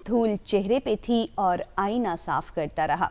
धूल चेहरे पे थी और आईना साफ करता रहा।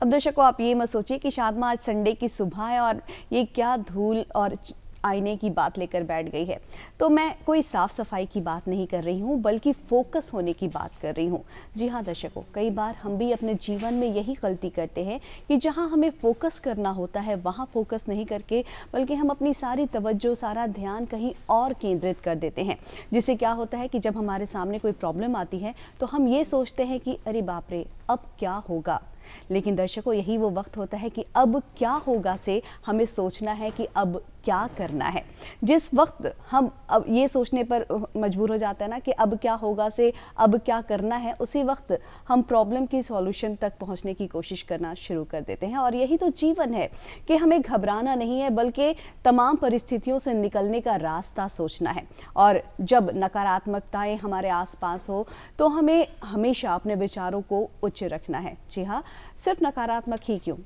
अब दर्शकों, आप ये मत सोचिए कि शायद आज संडे की सुबह है और ये क्या धूल और आईने की बात लेकर बैठ गई है। तो मैं कोई साफ सफाई की बात नहीं कर रही हूँ, बल्कि फोकस होने की बात कर रही हूँ। जी हाँ दर्शकों, कई बार हम भी अपने जीवन में यही गलती करते हैं कि जहाँ हमें फोकस करना होता है वहाँ फोकस नहीं करके, बल्कि हम अपनी सारी तवज्जो, सारा ध्यान कहीं और केंद्रित कर देते हैं। जिससे क्या होता है कि जब हमारे सामने कोई प्रॉब्लम आती है तो हम ये सोचते हैं कि अरे बाप रे, अब क्या होगा। लेकिन दर्शकों, यही वो वक्त होता है कि अब क्या होगा से हमें सोचना है कि अब क्या करना है। जिस वक्त हम अब ये सोचने पर मजबूर हो जाते हैं ना कि अब क्या होगा से अब क्या करना है, उसी वक्त हम प्रॉब्लम की सॉल्यूशन तक पहुंचने की कोशिश करना शुरू कर देते हैं। और यही तो जीवन है कि हमें घबराना नहीं है, बल्कि तमाम परिस्थितियों से निकलने का रास्ता सोचना है। और जब नकारात्मकताएं हमारे आसपास हो तो हमें हमेशा अपने विचारों को उच्च रखना है। जी हाँ, सिर्फ नकारात्मक ही क्यों,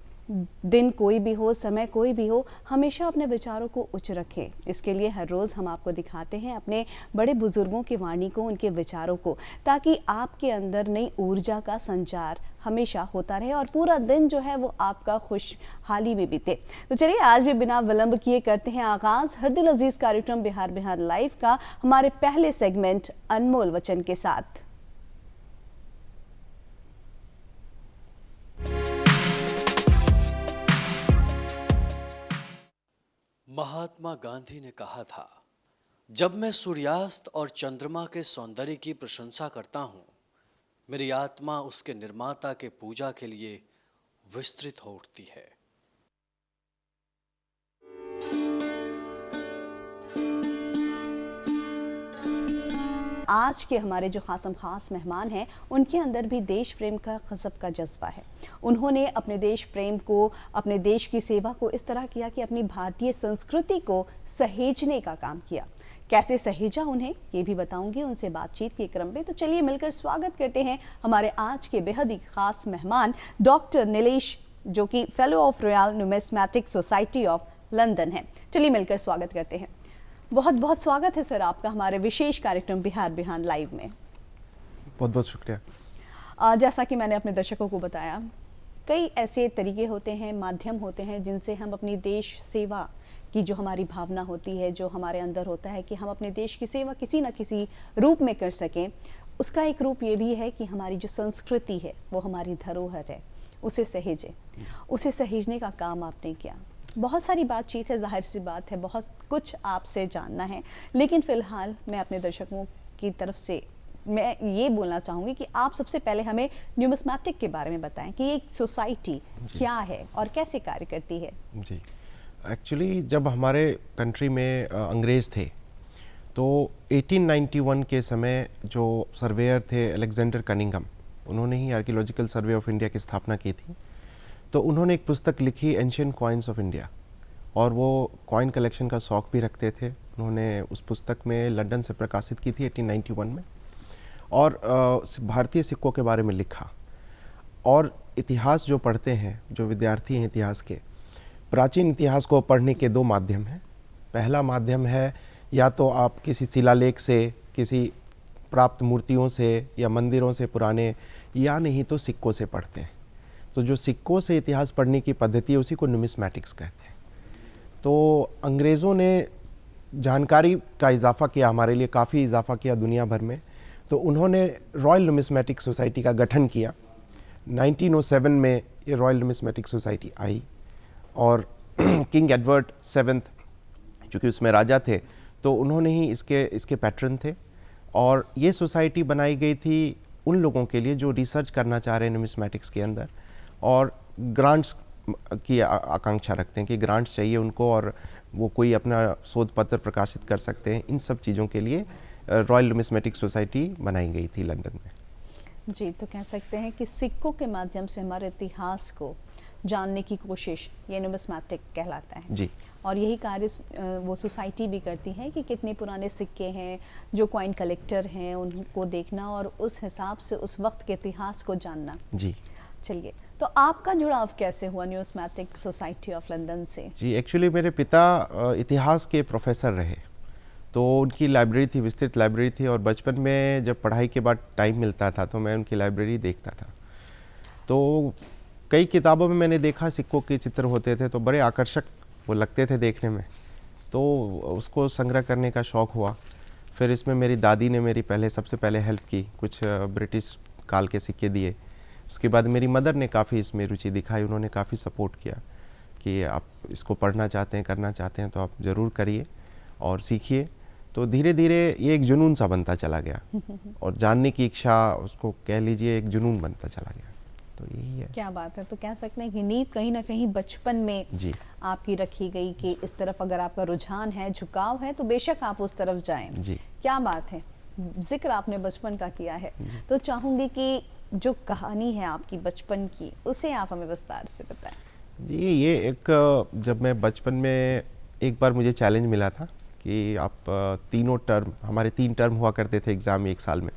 दिन कोई भी हो, समय कोई भी हो, हमेशा अपने विचारों को उच्च रखें। इसके लिए हर रोज़ हम आपको दिखाते हैं अपने बड़े बुजुर्गों की वाणी को, उनके विचारों को, ताकि आपके अंदर नई ऊर्जा का संचार हमेशा होता रहे और पूरा दिन जो है वो आपका खुशहाली में बीते। तो चलिए आज भी बिना विलंब किए करते हैं आगाज़ हर दिल अजीज कार्यक्रम बिहार बिहार लाइव का, हमारे पहले सेगमेंट अनमोल वचन के साथ। महात्मा गांधी ने कहा था, जब मैं सूर्यास्त और चंद्रमा के सौंदर्य की प्रशंसा करता हूं, मेरी आत्मा उसके निर्माता के पूजा के लिए विस्तृत हो उठती है। आज के हमारे जो खास मेहमान हैं, उनके अंदर भी देश प्रेम का गजब का जज्बा है। उन्होंने अपने देश प्रेम को, अपने देश की सेवा को इस तरह किया कि अपनी भारतीय संस्कृति को सहेजने का काम किया। कैसे सहेजा उन्हें, ये भी बताऊंगी उनसे बातचीत के क्रम में। तो चलिए मिलकर स्वागत करते हैं हमारे आज के बेहद ही खास मेहमान डॉक्टर नीलेश, जो कि fellow of royal numismatic society of London है। चलिए मिलकर स्वागत करते हैं। बहुत बहुत स्वागत है सर आपका हमारे विशेष कार्यक्रम बिहार बिहार लाइव में। बहुत बहुत शुक्रिया। जैसा कि मैंने अपने दर्शकों को बताया, कई ऐसे तरीके होते हैं, माध्यम होते हैं जिनसे हम अपनी देश सेवा की जो हमारी भावना होती है, जो हमारे अंदर होता है कि हम अपने देश की सेवा किसी न किसी रूप में कर सकें, उसका एक रूप ये भी है कि हमारी जो संस्कृति है वो हमारी धरोहर है, उसे सहेजें। उसे सहेजने का काम आपने किया। बहुत सारी बातचीत है, जाहिर सी बात है, बहुत कुछ आपसे जानना है, लेकिन फ़िलहाल मैं अपने दर्शकों की तरफ से मैं ये बोलना चाहूँगी कि आप सबसे पहले हमें न्यूमिस्मैटिक के बारे में बताएं कि एक सोसाइटी क्या है और कैसे कार्य करती है। जी, एक्चुअली जब हमारे कंट्री में अंग्रेज़ थे तो 1891 के समय जो सर्वेयर थे अलेक्जेंडर कनिंघम, उन्होंने ही आर्कियोलॉजिकल सर्वे ऑफ इंडिया की स्थापना की थी। तो उन्होंने एक पुस्तक लिखी एंशिएंट कॉइन्स ऑफ इंडिया, और वो कॉइन कलेक्शन का शौक़ भी रखते थे। उन्होंने उस पुस्तक में लंदन से प्रकाशित की थी 1891 में, और भारतीय सिक्कों के बारे में लिखा। और इतिहास जो पढ़ते हैं, जो विद्यार्थी हैं इतिहास के, प्राचीन इतिहास को पढ़ने के दो माध्यम हैं। पहला माध्यम है या तो आप किसी शिलालेख से, किसी प्राप्त मूर्तियों से या मंदिरों से पुराने, या नहीं तो सिक्कों से पढ़ते हैं। तो जो सिक्कों से इतिहास पढ़ने की पद्धति है उसी को न्यूमिस्मैटिक्स कहते हैं। तो अंग्रेज़ों ने जानकारी का इजाफ़ा किया, हमारे लिए काफ़ी इजाफ़ा किया दुनिया भर में। तो उन्होंने रॉयल न्यूमिस्मैटिक सोसाइटी का गठन किया। 1907 में ये रॉयल न्यूमिस्मैटिक सोसाइटी आई, और किंग एडवर्ड 7th, चूँकि उसमें राजा थे, तो उन्होंने ही इसके पैट्रन थे। और ये सोसाइटी बनाई गई थी उन लोगों के लिए जो रिसर्च करना चाह रहे हैं न्यूमिस्मैटिक्स के अंदर, और ग्रांट्स की आकांक्षा रखते हैं कि ग्रांट्स चाहिए उनको और वो कोई अपना शोध पत्र प्रकाशित कर सकते हैं। इन सब चीज़ों के लिए रॉयल न्यूमिस्मैटिक सोसाइटी बनाई गई थी लंदन में। जी, तो कह सकते हैं कि सिक्कों के माध्यम से हमारे इतिहास को जानने की कोशिश ये न्यूमिस्मैटिक कहलाता है। जी। और यही कार्य वो सोसाइटी भी करती है कि कितने पुराने सिक्के हैं, जो कॉइन कलेक्टर हैं उनको देखना और उस हिसाब से उस वक्त के इतिहास को जानना। जी। चलिए, तो आपका जुड़ाव कैसे हुआ न्यूमिस्मैटिक सोसाइटी ऑफ लंदन से? जी, एक्चुअली मेरे पिता इतिहास के प्रोफेसर रहे, तो उनकी लाइब्रेरी थी, विस्तृत लाइब्रेरी थी, और बचपन में जब पढ़ाई के बाद टाइम मिलता था तो मैं उनकी लाइब्रेरी देखता था। तो कई किताबों में मैंने देखा सिक्कों के चित्र होते थे, तो बड़े आकर्षक वो लगते थे देखने में, तो उसको संग्रह करने का शौक़ हुआ। फिर इसमें मेरी दादी ने मेरी सबसे पहले हेल्प की, कुछ ब्रिटिश काल के सिक्के दिए। उसके बाद मेरी मदर ने काफ़ी इसमें रुचि दिखाई, उन्होंने काफ़ी सपोर्ट किया कि आप इसको पढ़ना चाहते हैं, करना चाहते हैं तो आप ज़रूर करिए और सीखिए। तो धीरे धीरे ये एक जुनून सा बनता चला गया और जानने की इच्छा, उसको कह लीजिए एक जुनून बनता चला गया। तो यही है। क्या बात है। तो कह सकते हैं कि नींव कहीं ना कहीं बचपन में जी आपकी रखी गई कि इस तरफ अगर आपका रुझान है, झुकाव है, तो बेशक आप उस तरफ जाएं। जी। क्या बात है। जिक्र आपने बचपन का किया है, तो चाहूंगी कि जो कहानी है आपकी बचपन की, उसे आप हमें विस्तार से बताएं। जी, ये एक जब मैं बचपन में, एक बार मुझे चैलेंज मिला था कि आप तीनों टर्म, हमारे 3 टर्म हुआ करते थे एग्ज़ाम में एक साल में,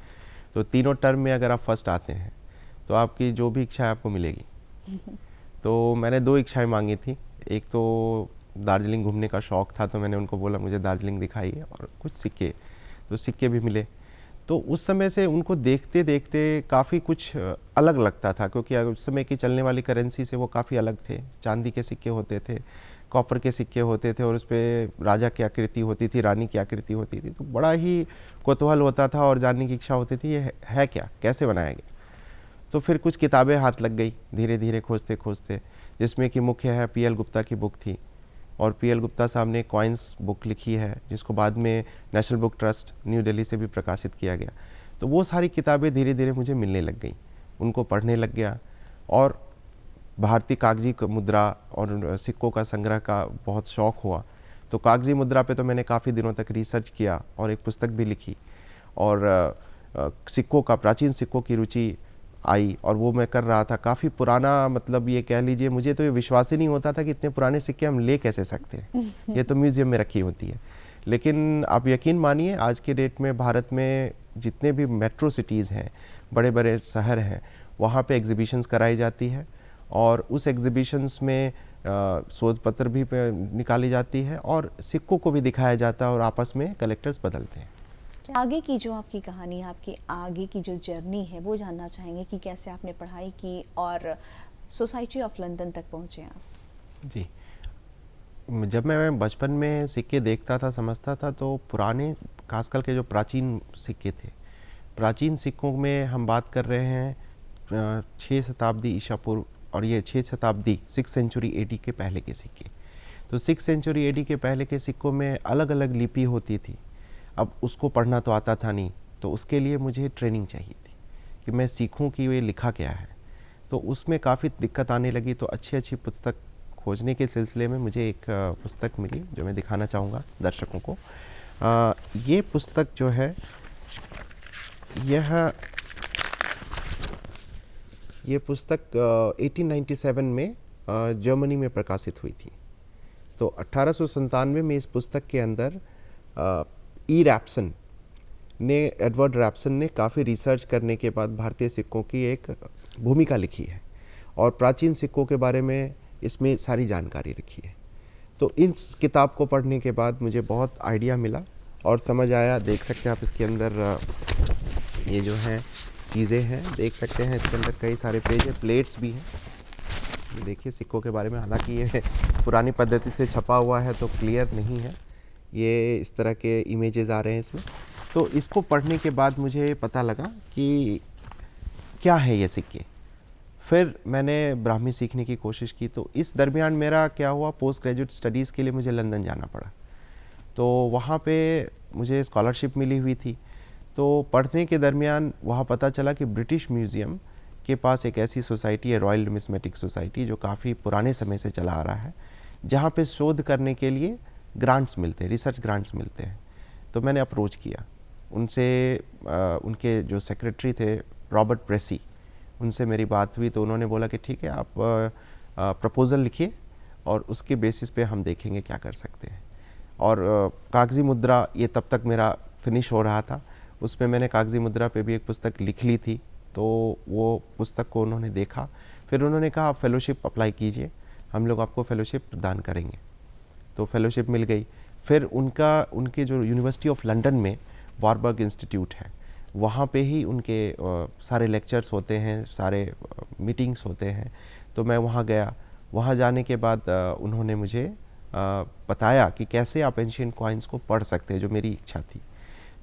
तो तीनों टर्म में अगर आप फर्स्ट आते हैं तो आपकी जो भी इच्छा है आपको मिलेगी। तो मैंने 2 इच्छाएं मांगी थी। एक तो दार्जिलिंग घूमने का शौक़ था, तो मैंने उनको बोला मुझे दार्जिलिंग दिखाइए, और कुछ सिक्के, तो सिक्के भी मिले। तो उस समय से उनको देखते देखते काफ़ी कुछ अलग लगता था, क्योंकि उस समय की चलने वाली करेंसी से वो काफ़ी अलग थे। चांदी के सिक्के होते थे, कॉपर के सिक्के होते थे, और उस पर राजा की आकृति होती थी, रानी की आकृति होती थी। तो बड़ा ही कौतूहल होता था और जानने की इच्छा होती थी ये है क्या, कैसे बनाया गया। तो फिर कुछ किताबें हाथ लग गई धीरे धीरे खोजते खोजते, जिसमें कि मुख्य है पीएल गुप्ता की बुक थी, और पीएल गुप्ता साहब ने कॉइन्स बुक लिखी है, जिसको बाद में national book trust new Delhi से भी प्रकाशित किया गया। तो वो सारी किताबें धीरे धीरे मुझे मिलने लग गई, उनको पढ़ने लग गया, और भारतीय कागजी मुद्रा और सिक्कों का संग्रह का बहुत शौक़ हुआ। तो कागजी मुद्रा पे तो मैंने काफ़ी दिनों तक रिसर्च किया और एक पुस्तक भी लिखी, और सिक्कों का, प्राचीन सिक्कों की रुचि आई, और वो मैं कर रहा था। काफ़ी पुराना, मतलब ये कह लीजिए, मुझे तो ये विश्वास ही नहीं होता था कि इतने पुराने सिक्के हम ले कैसे सकते हैं, ये तो म्यूज़ियम में रखी होती है। लेकिन आप यकीन मानिए, आज के डेट में भारत में जितने भी मेट्रो सिटीज़ हैं, बड़े बड़े शहर हैं, वहाँ पे एग्जीबिशंस कराई जाती है, और उस एग्जीबिशंस में शोध पत्र भी निकाली जाती है, और सिक्कों को भी दिखाया जाता है, और आपस में कलेक्टर्स बदलते हैं। आगे की जो आपकी कहानी है, आपकी आगे की जो जर्नी है, वो जानना चाहेंगे कि कैसे आपने पढ़ाई की और सोसाइटी ऑफ लंदन तक पहुँचे आप। जी, जब मैं बचपन में सिक्के देखता था, समझता था, तो पुराने, खासकर के जो प्राचीन सिक्के थे, प्राचीन सिक्कों में हम बात कर रहे हैं 6 शताब्दी ईसा पूर्व, और ये 6 शताब्दी 6 सेंचुरी एडी के पहले के सिक्के। तो 6 सेंचुरी एडी के पहले के सिक्कों में अलग अलग लिपि होती थी। अब उसको पढ़ना तो आता था नहीं, तो उसके लिए मुझे ट्रेनिंग चाहिए थी कि मैं सीखूं कि ये लिखा क्या है। तो उसमें काफ़ी दिक्कत आने लगी, तो अच्छी अच्छी पुस्तक खोजने के सिलसिले में मुझे एक पुस्तक मिली, जो मैं दिखाना चाहूँगा दर्शकों को। ये पुस्तक जो है, ये पुस्तक 1897 में जर्मनी में प्रकाशित हुई थी। तो 1897 में इस पुस्तक के अंदर एडवर्ड रैप्सन ने काफ़ी रिसर्च करने के बाद भारतीय सिक्कों की एक भूमिका लिखी है, और प्राचीन सिक्कों के बारे में इसमें सारी जानकारी रखी है। तो इस किताब को पढ़ने के बाद मुझे बहुत आइडिया मिला और समझ आया। देख सकते हैं आप इसके अंदर ये जो है चीज़ें हैं, देख सकते हैं इसके अंदर कई सारे पेज हैं, प्लेट्स भी हैं। ये देखिए सिक्कों के बारे में, हालांकि ये पुरानी पद्धति से छपा हुआ है तो क्लियर नहीं है, ये इस तरह के इमेजेस आ रहे हैं इसमें। तो इसको पढ़ने के बाद मुझे पता लगा कि क्या है ये सिक्के। फिर मैंने ब्राह्मी सीखने की कोशिश की। तो इस दरमियान मेरा क्या हुआ, पोस्ट ग्रेजुएट स्टडीज़ के लिए मुझे लंदन जाना पड़ा। तो वहाँ पे मुझे स्कॉलरशिप मिली हुई थी। तो पढ़ने के दरमियान वहाँ पता चला कि ब्रिटिश म्यूज़ियम के पास एक ऐसी सोसाइटी है, रॉयल नुमिस्मेटिक सोसाइटी, जो काफ़ी पुराने समय से चला आ रहा है, जहाँ पे शोध करने के लिए ग्रांट्स मिलते हैं, रिसर्च ग्रांट्स मिलते हैं। तो मैंने अप्रोच किया उनसे, उनके जो सेक्रेटरी थे रॉबर्ट प्रेसी, उनसे मेरी बात हुई। तो उन्होंने बोला कि ठीक है, आप प्रपोज़ल लिखिए और उसके बेसिस पे हम देखेंगे क्या कर सकते हैं। और कागज़ी मुद्रा, ये तब तक मेरा फिनिश हो रहा था, उसमें मैंने कागज़ी मुद्रा पे भी एक पुस्तक लिख ली थी। तो वो पुस्तक को उन्होंने देखा, फिर उन्होंने कहा आप फेलोशिप अप्लाई कीजिए, हम लोग आपको फेलोशिप प्रदान करेंगे। तो फेलोशिप मिल गई। फिर उनके जो यूनिवर्सिटी ऑफ लंदन में वारबर्ग इंस्टीट्यूट है, वहाँ पे ही उनके सारे लेक्चर्स होते हैं, सारे मीटिंग्स होते हैं। तो मैं वहाँ गया। वहाँ जाने के बाद उन्होंने मुझे बताया कि कैसे आप एंशिएंट कॉइन्स को पढ़ सकते हैं, जो मेरी इच्छा थी।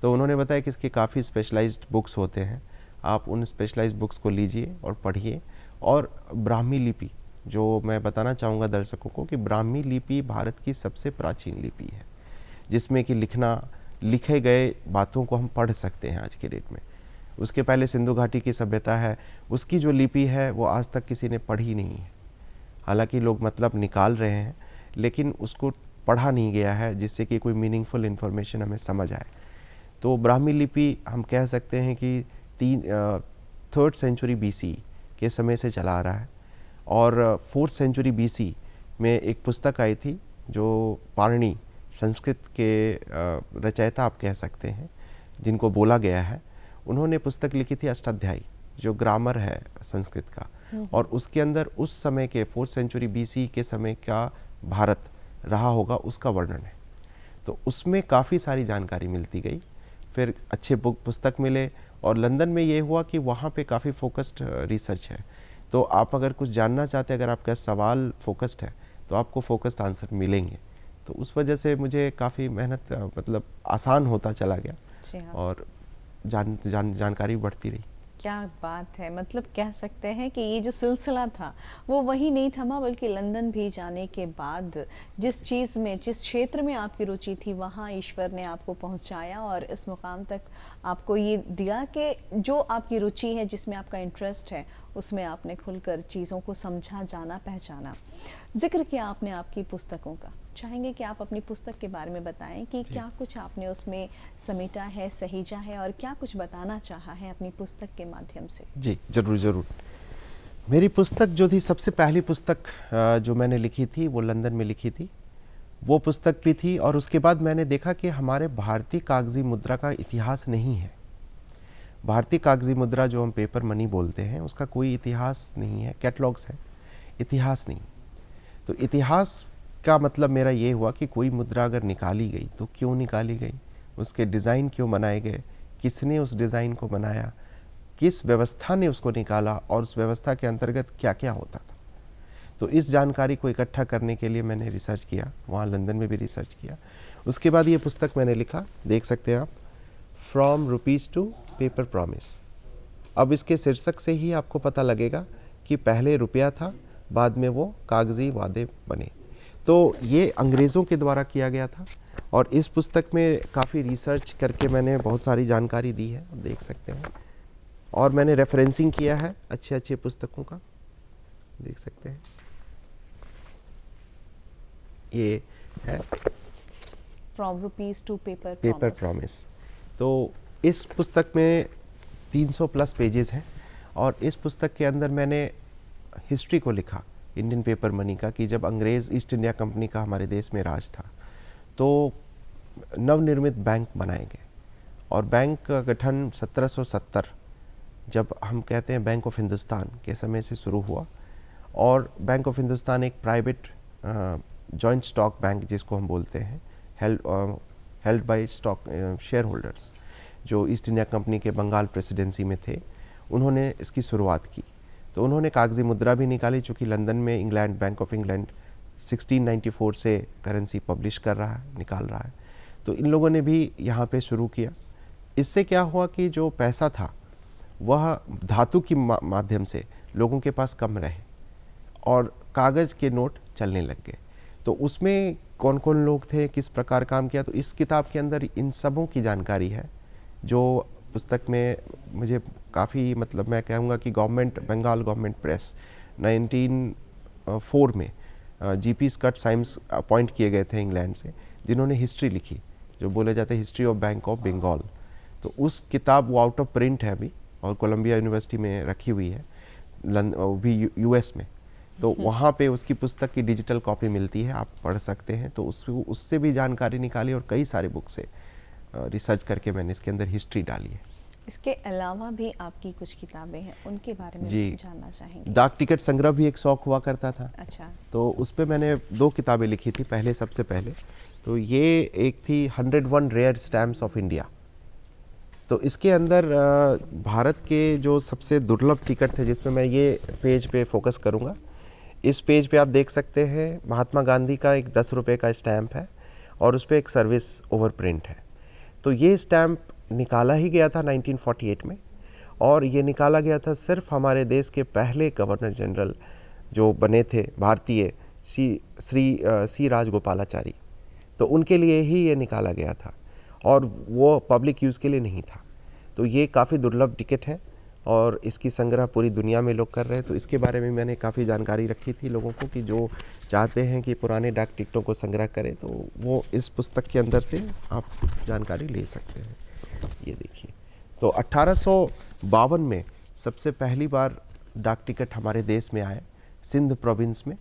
तो उन्होंने बताया कि इसके काफ़ी स्पेशलाइज्ड बुक्स होते हैं, आप उन स्पेशलाइज्ड बुक्स को लीजिए और पढ़िए। और ब्राह्मी लिपि, जो मैं बताना चाहूँगा दर्शकों को कि ब्राह्मी लिपि भारत की सबसे प्राचीन लिपि है, जिसमें कि लिखे गए बातों को हम पढ़ सकते हैं आज के डेट में। उसके पहले सिंधु घाटी की सभ्यता है, उसकी जो लिपि है वो आज तक किसी ने पढ़ी नहीं है। हालांकि लोग मतलब निकाल रहे हैं, लेकिन उसको पढ़ा नहीं गया है जिससे कि कोई मीनिंगफुल इन्फॉर्मेशन हमें समझ आए। तो ब्राह्मी लिपि हम कह सकते हैं कि 3rd सेंचुरी BC के समय से चला आ रहा है। और 4th सेंचुरी BC में एक पुस्तक आई थी जो पाणिनि, संस्कृत के रचयिता आप कह सकते हैं, जिनको बोला गया है, उन्होंने पुस्तक लिखी थी अष्टाध्यायी, जो ग्रामर है संस्कृत का। और उसके अंदर उस समय के 4th सेंचुरी BC के समय का भारत रहा होगा उसका वर्णन है। तो उसमें काफ़ी सारी जानकारी मिलती गई। फिर अच्छे पुस्तक मिले, और लंदन में ये हुआ कि वहाँ पे काफ़ी फोकस्ड रिसर्च है। तो आप अगर कुछ जानना चाहते हैं, अगर आपका सवाल फोकस्ड है तो आपको फोकस्ड आंसर मिलेंगे। तो उस वजह से मुझे काफ़ी मेहनत मतलब आसान होता चला गया। जी हाँ। और जानकारी बढ़ती रही। क्या बात है, मतलब कह सकते हैं कि ये जो सिलसिला था वो वही नहीं थमा, बल्कि लंदन भी जाने के बाद जिस चीज़ में, जिस क्षेत्र में आपकी रुचि थी, वहाँ ईश्वर ने आपको पहुँचाया और इस मुकाम तक आपको ये दिया कि जो आपकी रुचि है, जिसमें आपका इंटरेस्ट है, उसमें आपने खुलकर चीज़ों को समझा, जाना, पहचाना। जिक्र किया आपने आपकी पुस्तकों का, चाहेंगे कि आप अपनी पुस्तक के बारे में बताएं कि क्या कुछ आपने उसमें समेटा है, सहेजा है, और क्या कुछ बताना चाहा है अपनी पुस्तक के माध्यम से। जी ज़रूर। मेरी पुस्तक जो थी, सबसे पहली पुस्तक जो मैंने लिखी थी वो लंदन में लिखी थी, वो पुस्तक भी थी। और उसके बाद मैंने देखा कि हमारे भारतीय कागजी मुद्रा का इतिहास नहीं है। भारतीय कागजी मुद्रा जो हम पेपर मनी बोलते हैं, उसका कोई इतिहास नहीं है। कैटलॉग्स है, इतिहास नहीं। तो इतिहास का मतलब मेरा ये हुआ कि कोई मुद्रा अगर निकाली गई तो क्यों निकाली गई, उसके डिज़ाइन क्यों बनाए गए, किसने उस डिज़ाइन को बनाया, किस व्यवस्था ने उसको निकाला, और उस व्यवस्था के अंतर्गत क्या क्या होता था। तो इस जानकारी को इकट्ठा करने के लिए मैंने रिसर्च किया, वहाँ लंदन में भी रिसर्च किया। उसके बाद ये पुस्तक मैंने लिखा, देख सकते हैं आप, from rupees to paper promise. अब इसके शीर्षक से ही आपको पता लगेगा कि पहले रुपया था, बाद में वो कागजी वादे बने। तो ये अंग्रेज़ों के द्वारा किया गया था, और इस पुस्तक में काफ़ी रिसर्च करके मैंने बहुत सारी जानकारी दी है, देख सकते हैं। और मैंने रेफरेंसिंग किया है अच्छे पुस्तकों का, देख सकते हैं। ये है from rupees to paper promise. तो इस पुस्तक में 300 प्लस पेजेस हैं, और इस पुस्तक के अंदर मैंने हिस्ट्री को लिखा इंडियन पेपर मनी का, कि जब अंग्रेज़ ईस्ट इंडिया कंपनी का हमारे देश में राज था तो नवनिर्मित बैंक बनाए गए। और बैंक का गठन 1770, जब हम कहते हैं बैंक ऑफ हिंदुस्तान के समय से शुरू हुआ। और बैंक ऑफ हिंदुस्तान एक प्राइवेट जॉइंट स्टॉक बैंक जिसको हम बोलते हैं, held by stock share holders, जो ईस्ट इंडिया कंपनी के बंगाल प्रेसिडेंसी में थे, उन्होंने इसकी शुरुआत की। तो उन्होंने कागजी मुद्रा भी निकाली, चूँकि लंदन में इंग्लैंड, बैंक ऑफ इंग्लैंड 1694 से करेंसी पब्लिश कर रहा है, निकाल रहा है। तो इन लोगों ने भी यहाँ पे शुरू किया। इससे क्या हुआ कि जो पैसा था वह धातु की माध्यम से लोगों के पास कम रहे, और कागज़ के नोट चलने लग गए। तो उसमें कौन कौन लोग थे, किस प्रकार काम किया, तो इस किताब के अंदर इन सबों की जानकारी है, जो पुस्तक में मुझे काफ़ी, मतलब मैं कहूँगा कि बंगाल गवर्नमेंट प्रेस 1904 में GP स्कॉट साइम्स अपॉइंट किए गए थे इंग्लैंड से, जिन्होंने हिस्ट्री लिखी, जो बोले जाते हैं history of bank of Bengal. तो उस किताब वो आउट ऑफ प्रिंट है अभी, और कोलंबिया यूनिवर्सिटी में रखी हुई है, भी US में। तो वहाँ पे उसकी पुस्तक की डिजिटल कॉपी मिलती है, आप पढ़ सकते हैं। तो उससे भी जानकारी निकाली, और कई सारे बुक से रिसर्च करके मैंने इसके अंदर हिस्ट्री डाली है। इसके अलावा भी आपकी कुछ किताबें हैं, उनके बारे में जी, जानना चाहेंगे। डाक टिकट संग्रह भी एक शौक हुआ करता था। अच्छा। तो उस पर मैंने 2 किताबें लिखी थी। सबसे पहले तो ये एक थी 101 रेयर स्टैम्प्स ऑफ इंडिया। तो इसके अंदर भारत के जो सबसे दुर्लभ टिकट थे, जिसमें मैं ये पेज पे फोकस करूँगा। इस पेज पे आप देख सकते हैं महात्मा गांधी का एक 10 रुपये का स्टैम्प है और उस पर एक सर्विस ओवर प्रिंट है। तो ये स्टैम्प निकाला ही गया था 1948 में, और ये निकाला गया था सिर्फ हमारे देश के पहले गवर्नर जनरल जो बने थे भारतीय, सी राजगोपालाचारी, तो उनके लिए ही ये निकाला गया था और वो पब्लिक यूज़ के लिए नहीं था। तो ये काफ़ी दुर्लभ टिकट है और इसकी संग्रह पूरी दुनिया में लोग कर रहे हैं। तो इसके बारे में मैंने काफ़ी जानकारी रखी थी लोगों को कि जो चाहते हैं कि पुराने डाक टिकटों को संग्रह करें तो वो इस पुस्तक के अंदर से आप जानकारी ले सकते हैं। ये देखिए, तो 1852 में सबसे पहली बार डाक टिकट हमारे देश में आए सिंध प्रोविंस में।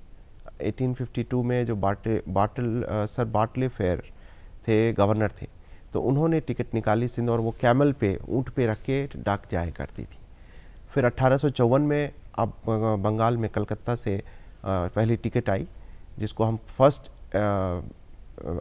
1852 में जो सर बार्टले फेयर थे, गवर्नर थे, तो उन्होंने टिकट निकाली सिंध, और वो कैमल पे, ऊँट पे रख के डाक जाया करती थी। फिर 1854 में अब बंगाल में कलकत्ता से पहली टिकट आई, जिसको हम फर्स्ट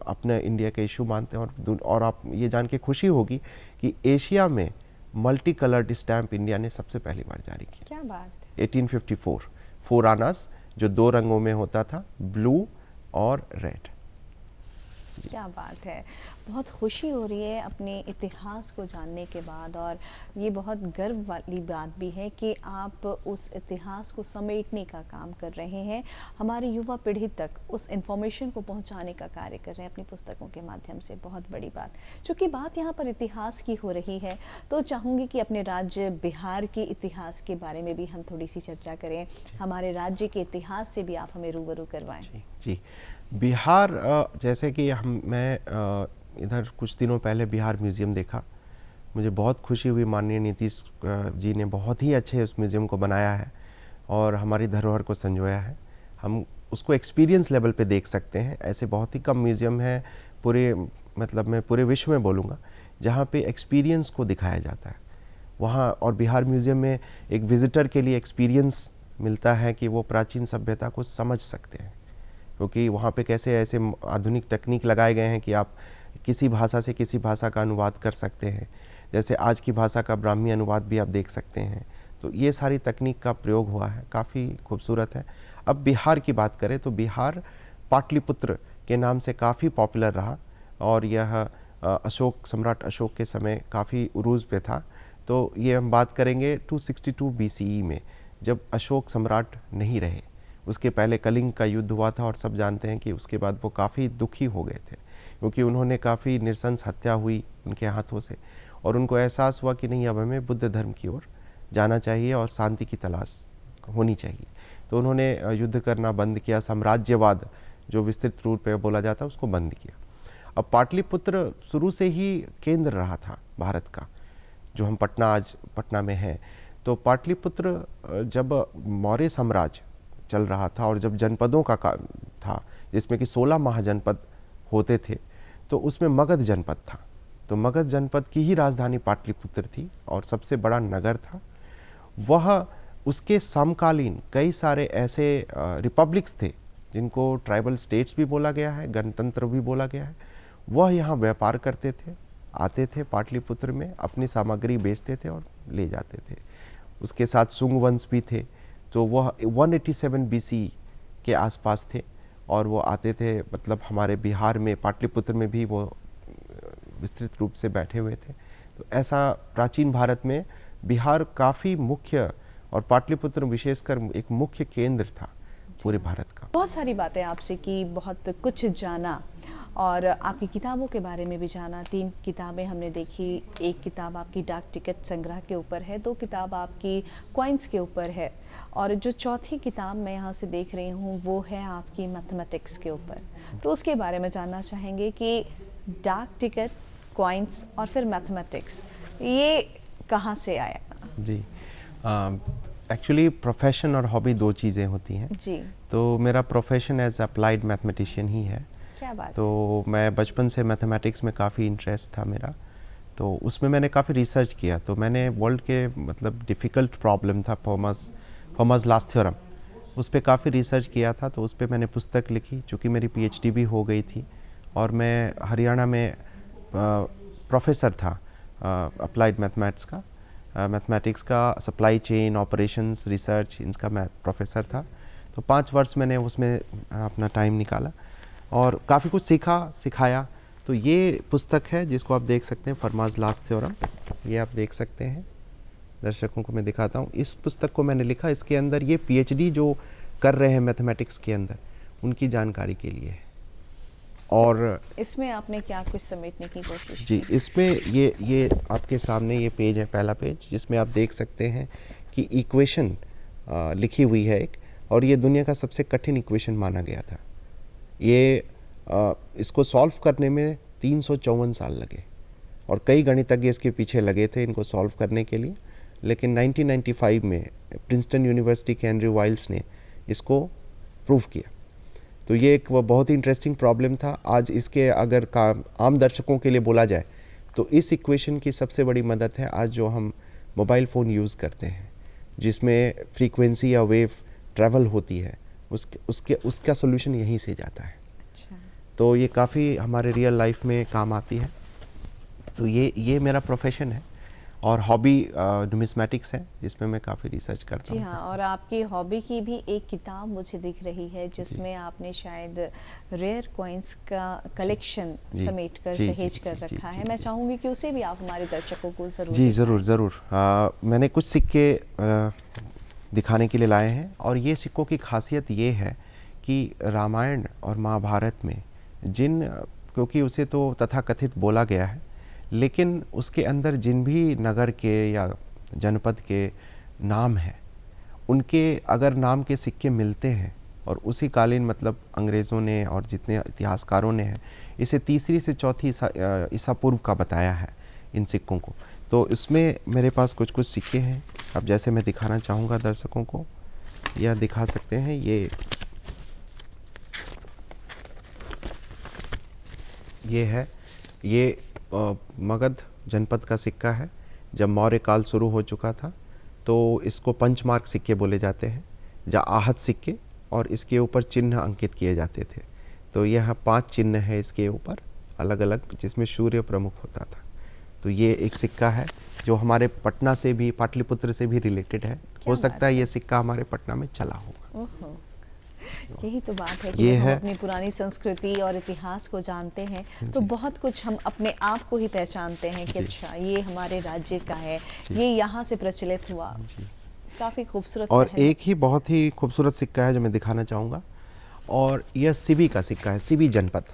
अपने इंडिया का इशू मानते हैं। और आप ये जान के खुशी होगी कि एशिया में मल्टी कलर्ड स्टैम्प इंडिया ने सबसे पहली बार जारी की। क्या बात है। 1854 4 आनास, जो 2 रंगों में होता था, ब्लू और रेड। क्या बात है, बहुत खुशी हो रही है अपने इतिहास को जानने के बाद, और ये बहुत गर्व वाली बात भी है कि आप उस इतिहास को समेटने का काम कर रहे हैं, हमारी युवा पीढ़ी तक उस इन्फॉर्मेशन को पहुंचाने का कार्य कर रहे हैं अपनी पुस्तकों के माध्यम से। बहुत बड़ी बात। चूँकि बात यहाँ पर इतिहास की हो रही है तो चाहूँगी कि अपने राज्य बिहार के इतिहास के बारे में भी हम थोड़ी सी चर्चा करें, हमारे राज्य के इतिहास से भी आप हमें रूबरू करवाएं। जी, बिहार, जैसे कि मैं इधर कुछ दिनों पहले बिहार म्यूज़ियम देखा, मुझे बहुत खुशी हुई। माननीय नीतीश जी ने बहुत ही अच्छे उस म्यूज़ियम को बनाया है और हमारी धरोहर को संजोया है। हम उसको एक्सपीरियंस लेवल पे देख सकते हैं। ऐसे बहुत ही कम म्यूज़ियम है पूरे, मतलब मैं पूरे विश्व में बोलूँगा, जहाँ पे एक्सपीरियंस को दिखाया जाता है वहाँ। और बिहार म्यूज़ियम में एक विज़िटर के लिए एक्सपीरियंस मिलता है कि वो प्राचीन सभ्यता को समझ सकते हैं, क्योंकि वहाँ पे कैसे ऐसे आधुनिक तकनीक लगाए गए हैं कि आप किसी भाषा से किसी भाषा का अनुवाद कर सकते हैं। जैसे आज की भाषा का ब्राह्मी अनुवाद भी आप देख सकते हैं। तो ये सारी तकनीक का प्रयोग हुआ है, काफ़ी खूबसूरत है। अब बिहार की बात करें तो बिहार पाटलिपुत्र के नाम से काफ़ी पॉपुलर रहा, और यह सम्राट अशोक के समय काफ़ी उरूज पे था। तो ये हम बात करेंगे 262 BCE में, जब अशोक सम्राट नहीं रहे। उसके पहले कलिंग का युद्ध हुआ था और सब जानते हैं कि उसके बाद वो काफ़ी दुखी हो गए थे, क्योंकि उन्होंने काफ़ी नृशंस हत्या हुई उनके हाथों से, और उनको एहसास हुआ कि नहीं, अब हमें बुद्ध धर्म की ओर जाना चाहिए और शांति की तलाश होनी चाहिए। तो उन्होंने युद्ध करना बंद किया, साम्राज्यवाद जो विस्तृत रूप पे बोला जाता है उसको बंद किया। अब पाटलिपुत्र शुरू से ही केंद्र रहा था भारत का, जो हम आज पटना में हैं। तो पाटलिपुत्र जब मौर्य साम्राज्य चल रहा था और जब जनपदों का था, जिसमें कि 16 महाजनपद होते थे, तो उसमें मगध जनपद था। तो मगध जनपद की ही राजधानी पाटलिपुत्र थी और सबसे बड़ा नगर था वह। उसके समकालीन कई सारे ऐसे रिपब्लिक्स थे जिनको ट्राइबल स्टेट्स भी बोला गया है, गणतंत्र भी बोला गया है। वह यहाँ व्यापार करते थे, आते थे पाटलिपुत्र में, अपनी सामग्री बेचते थे और ले जाते थे। उसके साथ सुंग वंश भी थे, तो वह 187 BC के आसपास थे और वो आते थे, मतलब हमारे बिहार में पाटलिपुत्र में भी वो विस्तृत रूप से बैठे हुए थे। तो ऐसा प्राचीन भारत में बिहार काफ़ी मुख्य, और पाटलिपुत्र विशेषकर एक मुख्य केंद्र था पूरे भारत का। बहुत सारी बातें आपसे की, बहुत कुछ जाना, और आपकी किताबों के बारे में भी जाना। 3 किताबें हमने देखी, एक किताब आपकी डाक टिकट संग्रह के ऊपर है, 2 किताब आपकी कॉइन्स के ऊपर है, और जो चौथी किताब मैं यहाँ से देख रही हूँ वो है आपकी मैथमेटिक्स के ऊपर। तो उसके बारे में जानना चाहेंगे कि डाक टिकट, कॉइन्स और फिर मैथमेटिक्स, ये कहाँ से आया? जी, एक्चुअली प्रोफेशन और हॉबी 2 चीज़ें होती हैं जी। तो मेरा प्रोफेशन एज अप्लाइड मैथमेटिशियन ही है। क्या बात। तो मैं बचपन से मैथमेटिक्स में काफ़ी इंटरेस्ट था मेरा, तो उसमें मैंने काफ़ी रिसर्च किया। तो मैंने वर्ल्ड के, मतलब डिफ़िकल्ट प्रॉब्लम था फॉर्मस लास्ट थ्योरम, उस पर काफ़ी रिसर्च किया था। तो उस पर मैंने पुस्तक लिखी, चूँकि मेरी PhD भी हो गई थी और मैं हरियाणा में प्रोफेसर था अप्लाइड मैथमेटिक्स का सप्लाई चेन ऑपरेशंस रिसर्च इनका मैं प्रोफेसर था। तो 5 वर्ष मैंने उसमें अपना टाइम निकाला और काफ़ी कुछ सिखाया। तो ये पुस्तक है जिसको आप देख सकते हैं, फरमाज लास्ट थ्योरम, ये आप देख सकते हैं, दर्शकों को मैं दिखाता हूँ। इस पुस्तक को मैंने लिखा, इसके अंदर ये पीएचडी जो कर रहे हैं मैथमेटिक्स के अंदर उनकी जानकारी के लिए है। और इसमें आपने क्या कुछ समेटने की कोशिश जी, की? इसमें ये आपके सामने ये पेज है, पहला पेज, जिसमें आप देख सकते हैं कि इक्वेशन लिखी हुई है एक, और ये दुनिया का सबसे कठिन इक्वेशन माना गया था। ये इसको सॉल्व करने में 354 साल लगे और कई गणितज्ञ इसके पीछे लगे थे इनको सॉल्व करने के लिए, लेकिन 1995 में प्रिंसटन यूनिवर्सिटी के एंड्रयू वाइल्स ने इसको प्रूव किया। तो ये एक बहुत ही इंटरेस्टिंग प्रॉब्लम था। आज इसके अगर आम दर्शकों के लिए बोला जाए तो इस इक्वेशन की सबसे बड़ी मदद है आज जो हम मोबाइल फ़ोन यूज़ करते हैं, जिसमें फ्रीक्वेंसी या वेव ट्रैवल होती है, उसका सोल्यूशन यहीं से जाता है। अच्छा। तो ये काफ़ी हमारे रियल लाइफ में काम आती है। तो ये मेरा प्रोफेशन है और हॉबी न्यूमिस्मैटिक्स है, जिसमें मैं काफ़ी रिसर्च करता जी हूँ। हाँ, और आपकी हॉबी की भी एक किताब मुझे दिख रही है जिसमें आपने शायद रेयर कॉइन्स का कलेक्शन जी, समेट कर जी, जी, सहेज कर जी, जी, रखा जी, है। मैं चाहूँगी कि उसे भी आप हमारे दर्शकों को ज़रूर जी, दिखाएं। ज़रूर। मैंने कुछ सिक्के दिखाने के लिए लाए हैं, और ये सिक्कों की खासियत ये है कि रामायण और महाभारत में क्योंकि उसे तो तथाकथित बोला गया है, लेकिन उसके अंदर जिन भी नगर के या जनपद के नाम हैं, उनके अगर नाम के सिक्के मिलते हैं, और उसी कालीन मतलब अंग्रेज़ों ने और जितने इतिहासकारों ने हैं इसे 3री से 4थी ईसा पूर्व का बताया है इन सिक्कों को। तो इसमें मेरे पास कुछ सिक्के हैं, अब जैसे मैं दिखाना चाहूँगा दर्शकों को, यह दिखा सकते हैं। ये मगध जनपद का सिक्का है। जब मौर्य काल शुरू हो चुका था तो इसको पंचमार्क सिक्के बोले जाते हैं, या आहत सिक्के, और इसके ऊपर चिन्ह अंकित किए जाते थे। तो यह 5 चिन्ह है इसके ऊपर अलग अलग, जिसमें सूर्य प्रमुख होता था। तो ये एक सिक्का है जो हमारे पटना से भी, पाटलिपुत्र से भी रिलेटेड है। हो सकता है ये सिक्का हमारे पटना में चला होगा। ओहो, यही तो बात है कि ये जब हम है। अपनी पुरानी संस्कृति और इतिहास को जानते हैं तो बहुत कुछ हम अपने आप को ही पहचानते हैं कि अच्छा ये हमारे राज्य का है, ये यहाँ से प्रचलित हुआ। काफ़ी खूबसूरत और पहल है। एक ही बहुत ही खूबसूरत सिक्का है जो मैं दिखाना चाहूँगा, और यह सीबी का सिक्का है, सीबी जनपद।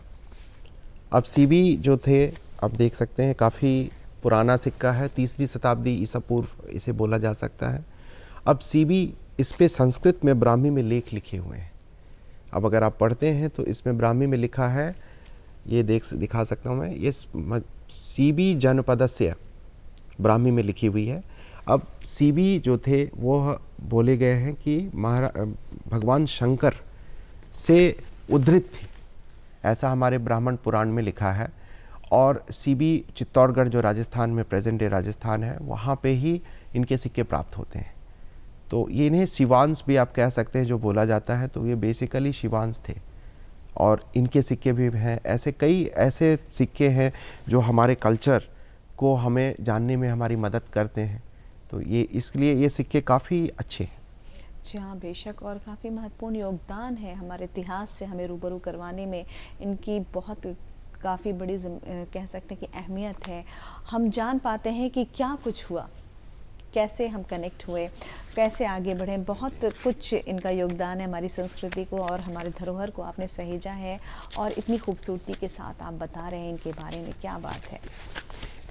अब सीबी जो थे, आप देख सकते हैं, काफ़ी पुराना सिक्का है, 3री शताब्दी ईसा पूर्व इसे बोला जा सकता है। अब सीबी, इस पे संस्कृत में ब्राह्मी में लेख लिखे हुए हैं। अब अगर आप पढ़ते हैं तो इसमें ब्राह्मी में लिखा है, ये दिखा सकता हूँ मैं, ये सीबी जनपदस्य ब्राह्मी में लिखी हुई है। अब सीबी जो थे वो बोले गए हैं कि भगवान शंकर से उद्धृत थी, ऐसा हमारे ब्राह्मण पुराण में लिखा है। और सीबी चित्तौड़गढ़ जो राजस्थान में, प्रेजेंट डे राजस्थान है, वहाँ पे ही इनके सिक्के प्राप्त होते हैं। तो ये इन्हें शिवांश भी आप कह सकते हैं जो बोला जाता है। तो ये बेसिकली शिवांश थे, और इनके सिक्के भी हैं। ऐसे कई ऐसे सिक्के हैं जो हमारे कल्चर को हमें जानने में हमारी मदद करते हैं। तो ये इसलिए ये सिक्के काफ़ी अच्छे हैं। जी हाँ, बेशक, और काफ़ी महत्वपूर्ण योगदान है हमारे इतिहास से हमें रूबरू करवाने में। इनकी बहुत काफ़ी बड़ी कह सकते हैं कि अहमियत है। हम जान पाते हैं कि क्या कुछ हुआ, कैसे हम कनेक्ट हुए, कैसे आगे बढ़े। बहुत कुछ इनका योगदान है हमारी संस्कृति को और हमारे धरोहर को आपने सहेजा है, और इतनी खूबसूरती के साथ आप बता रहे हैं इनके बारे में। क्या बात है।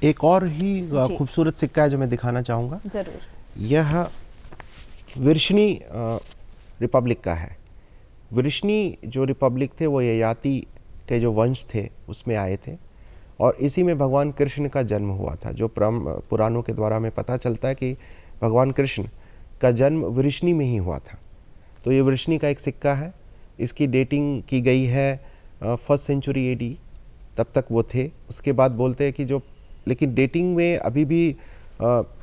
एक और ही खूबसूरत सिक्का है जो मैं दिखाना चाहूँगा। ज़रूर। यह विर्शनी रिपब्लिक का है। विर्शनी जो रिपब्लिक थे वो ययाति के जो वंश थे उसमें आए थे, और इसी में भगवान कृष्ण का जन्म हुआ था। जो पुराणों के द्वारा हमें पता चलता है कि भगवान कृष्ण का जन्म वृष्णि में ही हुआ था। तो ये वृष्णि का एक सिक्का है। इसकी डेटिंग की गई है 1st सेंचुरी AD, तब तक वो थे। उसके बाद बोलते हैं कि लेकिन डेटिंग में अभी भी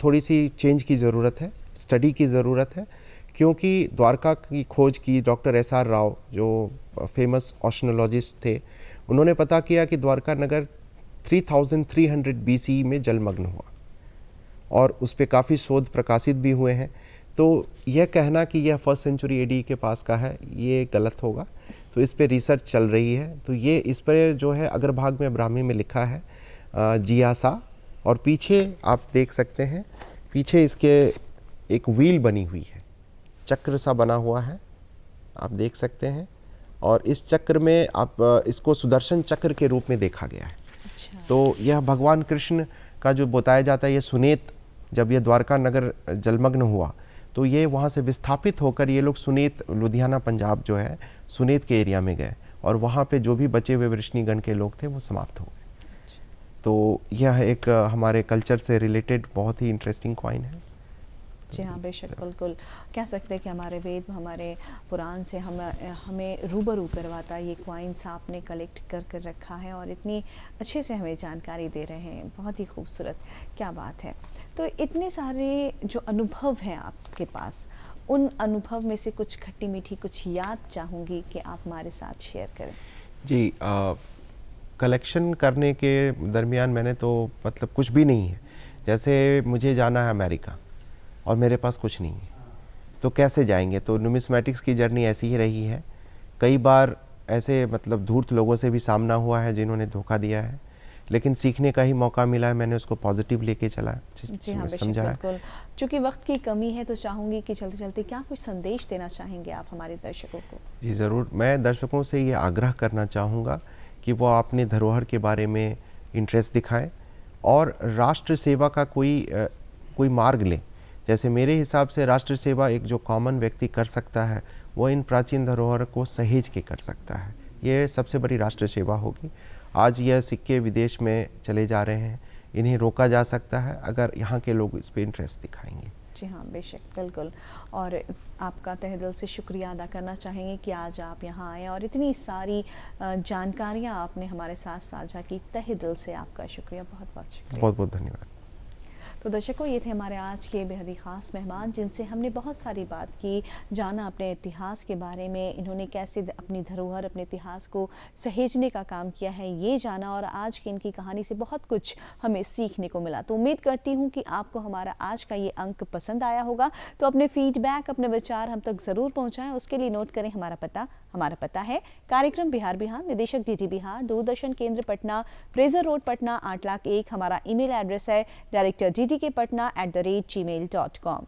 थोड़ी सी चेंज की ज़रूरत है, स्टडी की ज़रूरत है, क्योंकि द्वारका की खोज की डॉक्टर SR राव जो फेमस ऑशनोलॉजिस्ट थे, उन्होंने पता किया कि द्वारका नगर 3300 BC में जलमग्न हुआ और उस पर काफ़ी शोध प्रकाशित भी हुए हैं। तो यह कहना कि यह 1st सेंचुरी एडी के पास का है, ये गलत होगा। तो इस पे रिसर्च चल रही है। तो ये इस पर जो है अग्रभाग में ब्राह्मी में लिखा है जियासा, और पीछे आप देख सकते हैं, पीछे इसके एक व्हील बनी हुई है, चक्र सा बना हुआ है, आप देख सकते हैं। और इस चक्र में आप इसको सुदर्शन चक्र के रूप में देखा गया है। अच्छा। तो यह भगवान कृष्ण का जो बताया जाता है, ये सुनेत, जब ये द्वारका नगर जलमग्न हुआ तो ये वहाँ से विस्थापित होकर ये लोग सुनेत, लुधियाना पंजाब जो है, सुनेत के एरिया में गए और वहाँ पे जो भी बचे हुए वृष्णिगण के लोग थे वो समाप्त हो गए। तो यह एक हमारे कल्चर से रिलेटेड बहुत ही इंटरेस्टिंग कॉइन है। जी हाँ, बेशक, बिल्कुल कह सकते हैं कि हमारे वेद, हमारे पुराण से हमें रूबरू करवाता है। ये कॉइन्स आपने कलेक्ट कर रखा है और इतनी अच्छे से हमें जानकारी दे रहे हैं, बहुत ही खूबसूरत, क्या बात है। तो इतने सारे जो अनुभव हैं आपके पास, उन अनुभव में से कुछ खट्टी मीठी कुछ याद चाहूँगी कि आप हमारे साथ शेयर करें। जी, कलेक्शन करने के दरमियान मैंने तो मतलब कुछ भी नहीं है। जैसे मुझे जाना है अमेरिका और मेरे पास कुछ नहीं है, तो कैसे जाएंगे? तो न्यूमिस्मेटिक्स की जर्नी ऐसी ही रही है। कई बार ऐसे मतलब धूर्त लोगों से भी सामना हुआ है जिन्होंने धोखा दिया है, लेकिन सीखने का ही मौका मिला है, मैंने उसको पॉजिटिव लेके चला, जी हाँ, समझा है। बिल्कुल। चूँकि वक्त की कमी है तो चाहूँगी कि चलते चलते क्या कुछ संदेश देना चाहेंगे आप हमारे दर्शकों को? जी ज़रूर, मैं दर्शकों से ये आग्रह करना चाहूँगा कि वो अपने धरोहर के बारे में इंटरेस्ट दिखाएं और राष्ट्र सेवा का कोई मार्ग लें। जैसे मेरे हिसाब से राष्ट्र सेवा एक जो कॉमन व्यक्ति कर सकता है, वो इन प्राचीन धरोहर को सहेज के कर सकता है। ये सबसे बड़ी राष्ट्र सेवा होगी। आज यह सिक्के विदेश में चले जा रहे हैं, इन्हें रोका जा सकता है अगर यहाँ के लोग इस पर इंटरेस्ट दिखाएंगे। जी हाँ, बेशक, बिल्कुल। और आपका तहे दिल से शुक्रिया अदा करना चाहेंगे कि आज आप यहाँ आए और इतनी सारी जानकारियाँ आपने हमारे साथ साझा की। तहे दिल से आपका शुक्रिया, बहुत बहुत शुक्रिया। बहुत बहुत धन्यवाद। तो दर्शकों, ये थे हमारे आज के बेहद ही ख़ास मेहमान, जिनसे हमने बहुत सारी बात की, जाना अपने इतिहास के बारे में, इन्होंने कैसे अपनी धरोहर, अपने इतिहास को सहेजने का काम किया है, ये जाना। और आज की इनकी कहानी से बहुत कुछ हमें सीखने को मिला। तो उम्मीद करती हूँ कि आपको हमारा आज का ये अंक पसंद आया होगा। तो अपने फीडबैक, अपने विचार हम तक ज़रूर पहुँचाएँ। उसके लिए नोट करें हमारा पता है कार्यक्रम बिहार बिहार, निदेशक DT बिहार, दूरदर्शन केंद्र पटना, फ्रेजर रोड पटना 8,01,। हमारा ईमेल एड्रेस है director DTK Patna@gmail.com।